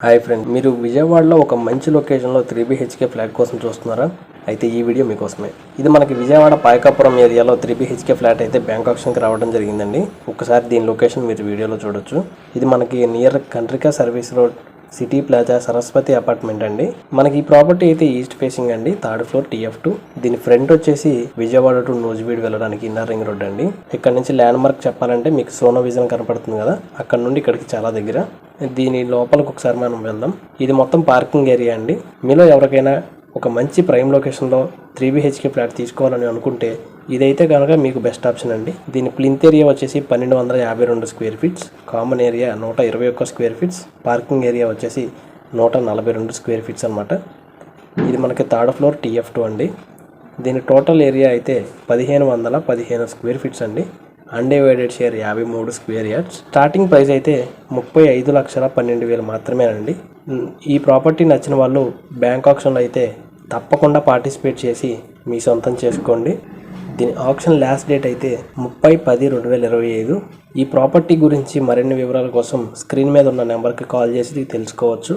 Hi friend, మీరు విజయవాడలో ఒక మంచి లొకేషన్లో 3BHK ఫ్లాట్ కోసం చూస్తున్నారా? అయితే ఈ వీడియో మీకోసమే. ఇది మనకి విజయవాడ పాయకాపురం ఏరియాలో 3BHK ఫ్లాట్ అయితే బ్యాంక్ ఆప్షన్కి రావడం జరిగిందండి. ఒకసారి దీని లొకేషన్ మీరు వీడియోలో చూడొచ్చు. ఇది మనకి నియర్ కంట్రికా service road, city plaza, Saraswati apartment అండి. మనకి ఈ ప్రాపర్టీ అయితే ఈస్ట్ ఫేసింగ్ అండి, 3rd ఫ్లోర్ TF2. దీని ఫ్రంట్ వచ్చేసి విజయవాడ టు నూజివీడు వెళ్ళడానికి ఇన్నర్ రింగ్ రోడ్ అండి. ఇక్కడ నుంచి ల్యాండ్ మార్క్ చెప్పాలంటే మీకు సోనో విజన్ కనపడుతుంది కదా, అక్కడ నుండి ఇక్కడికి చాలా దగ్గర. దీని లోపలికి ఒకసారి మనం వెళ్దాం. ఇది మొత్తం పార్కింగ్ ఏరియా అండి. మీలో ఎవరికైనా ఒక మంచి ప్రైమ్ లొకేషన్లో 3BHK ఫ్లాట్ తీసుకోవాలని అనుకుంటే ఇదైతే కనుక మీకు బెస్ట్ ఆప్షన్ అండి. దీని ప్లింత్ ఏరియా వచ్చేసి 1252 square feets, common area 121 square feets, parking area వచ్చేసి 142 స్క్వేర్ ఫీట్స్ అనమాట. ఇది మనకి 3rd ఫ్లోర్ TF2 అండి. దీని టోటల్ ఏరియా అయితే 1515 స్క్వేర్ ఫీట్స్ అండి. Undivided share 53 square yards. Starting price అయితే 35,12,000 మాత్రమే అండి. ఈ ప్రాపర్టీ నచ్చిన వాళ్ళు బ్యాంక్ ఆప్షన్లో అయితే తప్పకుండా పార్టిసిపేట్ చేసి మీ సొంతం చేసుకోండి. దీని ఆప్షన్ లాస్ట్ డేట్ అయితే 30/10/2025. ఈ ప్రాపర్టీ గురించి మరిన్ని వివరాల కోసం స్క్రీన్ మీద ఉన్న నెంబర్కి కాల్ చేసి తెలుసుకోవచ్చు.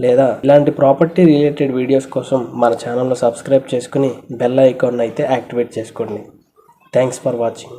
లేదా ఇలాంటి ప్రాపర్టీ రిలేటెడ్ వీడియోస్ కోసం మన ఛానల్లో సబ్స్క్రైబ్ చేసుకుని బెల్ ఐకాన్ అయితే యాక్టివేట్ చేసుకోండి. Thanks for watching.